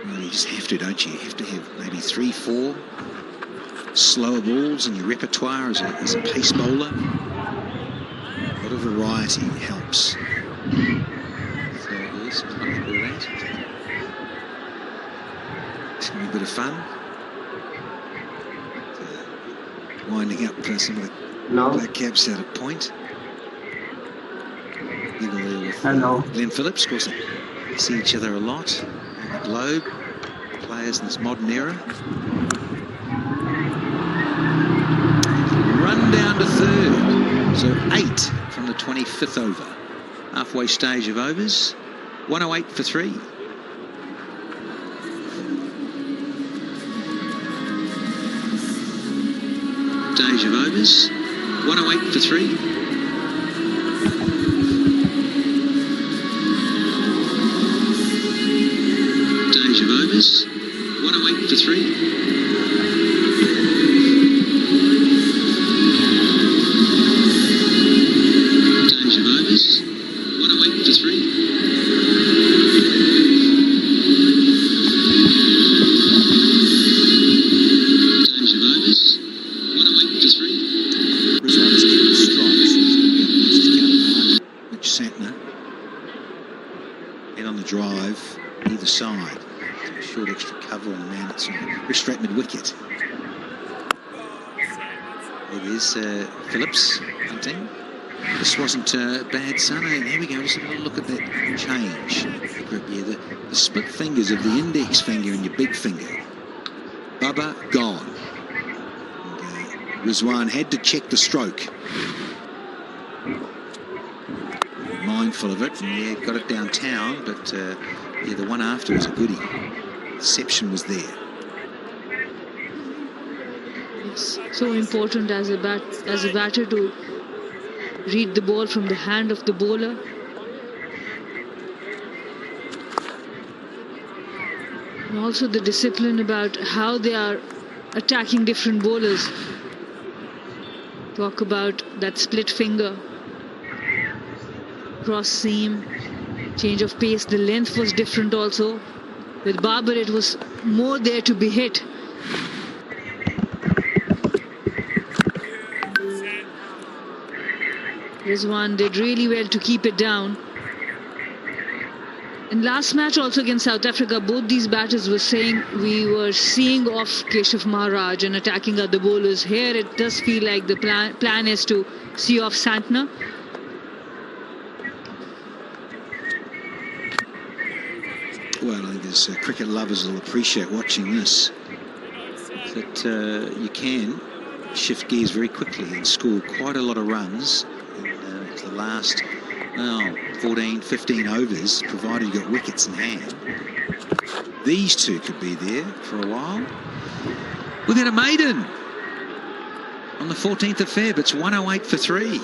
Well, you just have to, don't you? You have to have maybe 3, 4 slower balls in your repertoire as a pace bowler. A lot of variety helps. So yes, I'm quite happy with that. It's going to be a bit of fun. Winding up some of the black caps out of point. Giggle there with Glenn Phillips. Of course, they see each other a lot on the globe. Players in this modern era. Run down to third. So 8 from the 25th over. Halfway stage of overs. 108 for 3. Stage of overs. 108 for 3. Of overs, 108 for 3. Stage of overs, 108 for 3. Stage of overs, 108 for 3. Rizwan's kept the strike, so he's going to be up against his counterpart, Mitch Santner. And on the drive, either side. Short extra cover on the man that's on the straight mid-wicket. There's Phillips hunting. This wasn't a bad son. And here we go. Just have a look at that change. Yeah, the split fingers of the index finger and your big finger. Bubba gone. And, Rizwan had to check the stroke. Mindful of it, and yeah, got it downtown, but yeah, the one after was a goodie. Deception was there. It's so important as a batter to read the ball from the hand of the bowler. And also the discipline about how they are attacking different bowlers. Talk about that split finger, cross seam, change of pace. The length was different also. With Babar, it was more there to be hit. Rizwan did really well to keep it down. In last match also against South Africa, both these batters were saying we were seeing off Keshav Maharaj and attacking other bowlers. Here it does feel like the plan is to see off Santner. Well, I think there's cricket lovers will appreciate watching this. That you can shift gears very quickly and score quite a lot of runs in the last 14, 15 overs, provided you got wickets in hand. These two could be there for a while. We've had a maiden on the 14th of Feb. It's 108 for 3.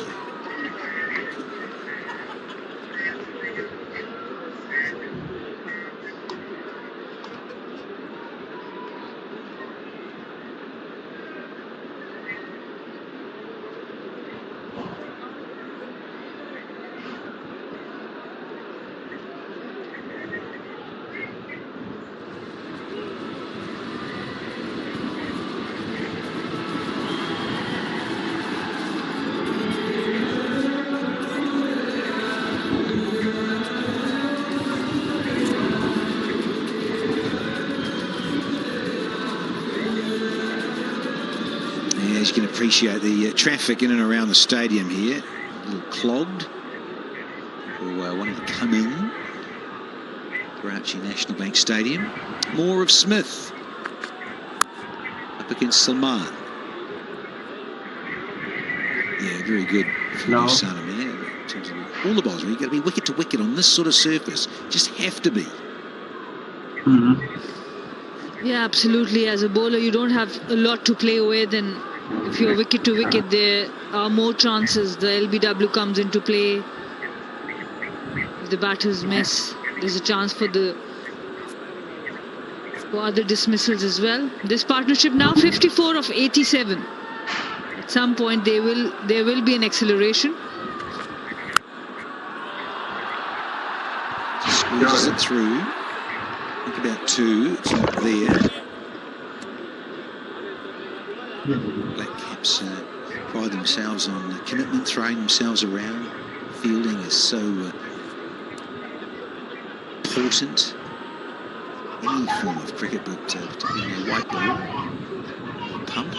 As you can appreciate, the traffic in and around the stadium here, a little clogged. People wanting to come in. Karachi National Bank Stadium. More of Smith up against Salman. Yeah, very good from your son, in terms of all the balls. You've got to be wicket to wicket on this sort of surface. Just have to be. Yeah, absolutely. As a bowler, you don't have a lot to play with, and if you're wicket to wicket, there are more chances. The LBW comes into play. If the batters miss, there's a chance for other dismissals as well. This partnership now 54 of 87. At some point, there will be an acceleration. Squeezes it through. I think about 2 2, it's not there. Black Caps pride themselves on commitment, throwing themselves around. Fielding is so important. Any form of cricket, but particularly a white ball, pump,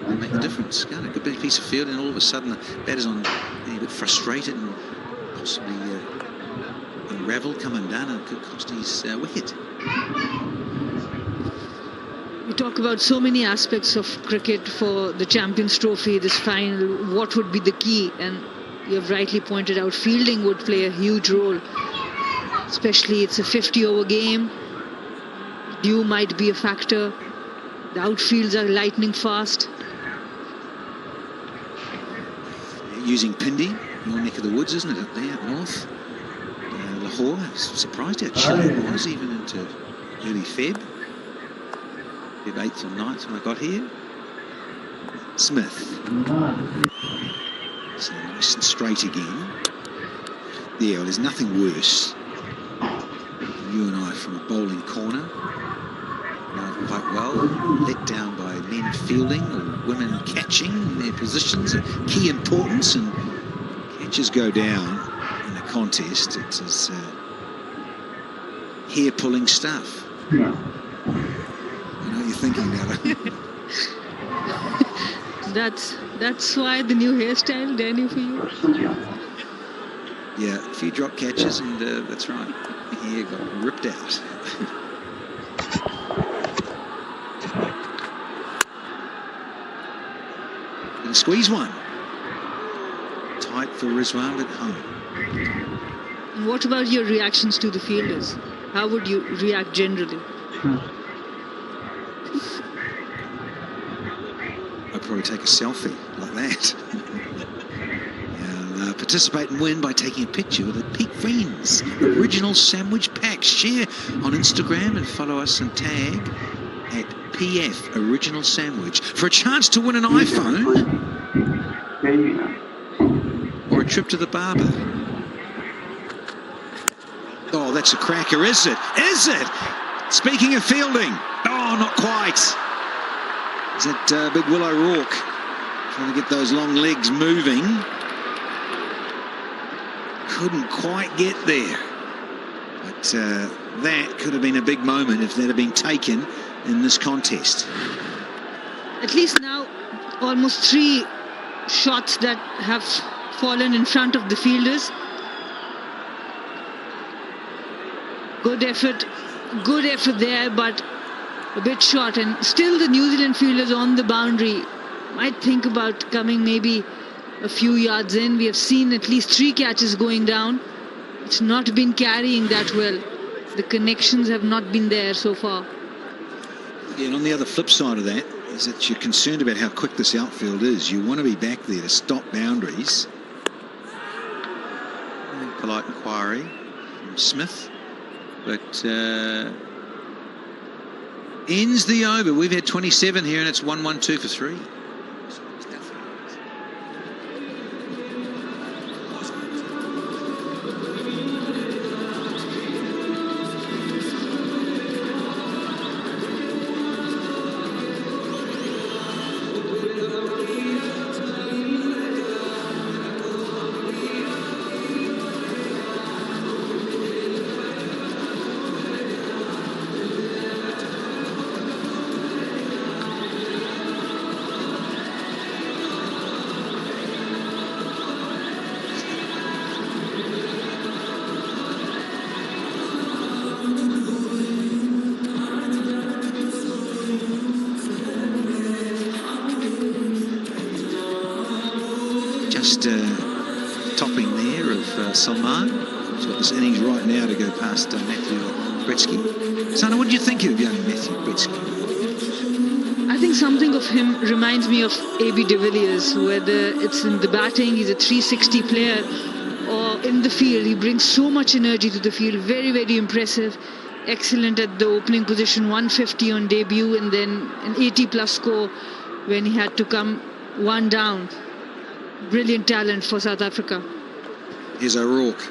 will make a difference. A good big piece of fielding, and all of a sudden the batter's on getting a bit frustrated and possibly unravelled, come undone, and it could cost his wicket. We talk about so many aspects of cricket for the Champions Trophy, this final. What would be the key? And you have rightly pointed out, fielding would play a huge role. Especially it's a 50-over game. Dew might be a factor. The outfields are lightning fast. Using Pindi, your neck of the woods, isn't it, up there up north? Lahore, I was surprised how chilly it was, even into early Feb. Feb 8th or 9th when I got here. Smith. So nice and straight again. Yeah, well, there's nothing worse. You and I from a bowling corner. Know quite well. Let down by men fielding or women catching their positions of key importance, and catches go down in a contest. It's hair-pulling stuff. Yeah. I know what you're thinking now. That's why the new hairstyle, Danny, for you. Yeah, a few drop catches, and that's right. Hair got ripped out. And squeeze one. Tight for Rizwan, but home. And what about your reactions to the fielders? How would you react generally? I'd probably take a selfie like that. Participate and win by taking a picture with the Peak Friends original sandwich packs. Share on Instagram and follow us and tag at PF Original Sandwich for a chance to win an iPhone or a trip to the barber. Oh, that's a cracker, is it? Is it? Speaking of fielding, oh, not quite. Is that big Will O'Rourke trying to get those long legs moving? Couldn't quite get there, but that could have been a big moment if that had been taken in this contest. At least now almost 3 shots that have fallen in front of the fielders. Good effort there, but a bit short, and still the New Zealand fielders on the boundary might think about coming maybe a few yards in. We have seen at least 3 catches going down. It's not been carrying that well. The connections have not been there so far. Yeah, and on the other flip side of that is that you're concerned about how quick this outfield is. You want to be back there to stop boundaries. Polite inquiry from Smith, but ends the over. We've had 27 here, and it's 1-1-2 for 3. Topping there of Salman. He's got this innings right now to go past Matthew Gretzky. Sana, what do you think of young Matthew Gretzky? I think something of him reminds me of A.B. de Villiers, whether it's in the batting, he's a 360 player, or in the field, he brings so much energy to the field. Very, very impressive. Excellent at the opening position, 150 on debut, and then an 80-plus score when he had to come 1 down. Brilliant talent for South Africa. Here's O'Rourke.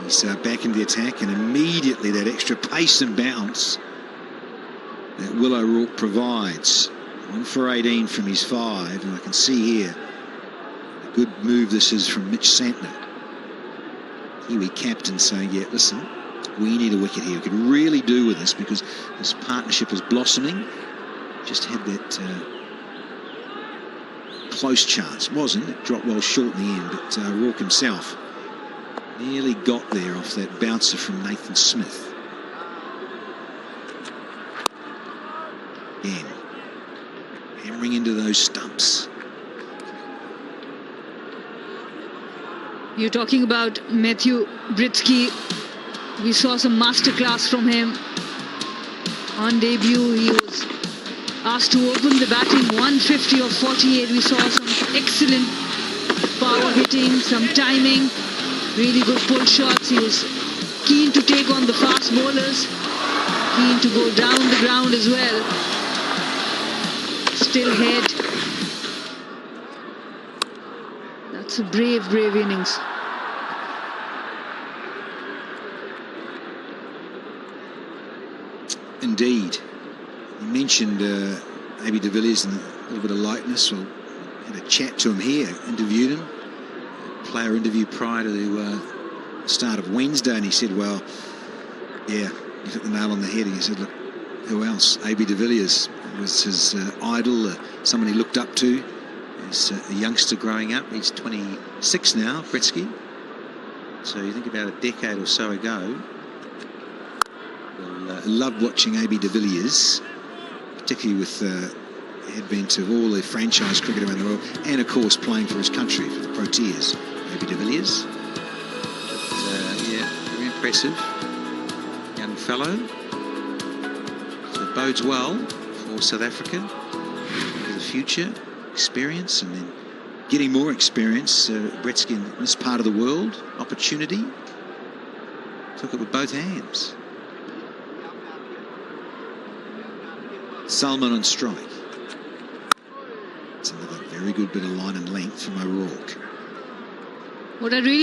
He's back in the attack, and immediately that extra pace and bounce that Will O'Rourke provides. 1 for 18 from his 5, and I can see here a good move this is from Mitch Santner. Kiwi captain saying, yeah, listen, we need a wicket here. We could really do with this because this partnership is blossoming. Just had that close chance. Wasn't. It dropped well short in the end, but O'Rourke himself nearly got there off that bouncer from Nathan Smith. Again, hammering into those stumps. You're talking about Matthew Britsky. We saw some masterclass from him. On debut, he was asked to open the batting, 150 of 48. We saw some excellent power hitting, some timing, really good pull shots. He was keen to take on the fast bowlers, keen to go down the ground as well. Still head. That's a brave innings. Indeed. You mentioned AB de Villiers and a little bit of lightness. Well, had a chat to him here, interviewed him. A player interview prior to the start of Wednesday, and he said, well, yeah, you hit the nail on the head. And he said, look, who else? AB de Villiers was his idol, someone he looked up to. He's a youngster growing up. He's 26 now, Britsky. So you think about a decade or so ago. Well, loved watching AB de Villiers, particularly with the advent of all the franchise cricket around the world, and of course playing for his country, for the Proteas. AB de Villiers. But, yeah, very impressive young fellow. So it bodes well for South Africa for the future. Experience, and then getting more experience. Britsky in this part of the world, opportunity. Took it with both hands. Salman on strike. It's another very good bit of line and length from O'Rourke. What I really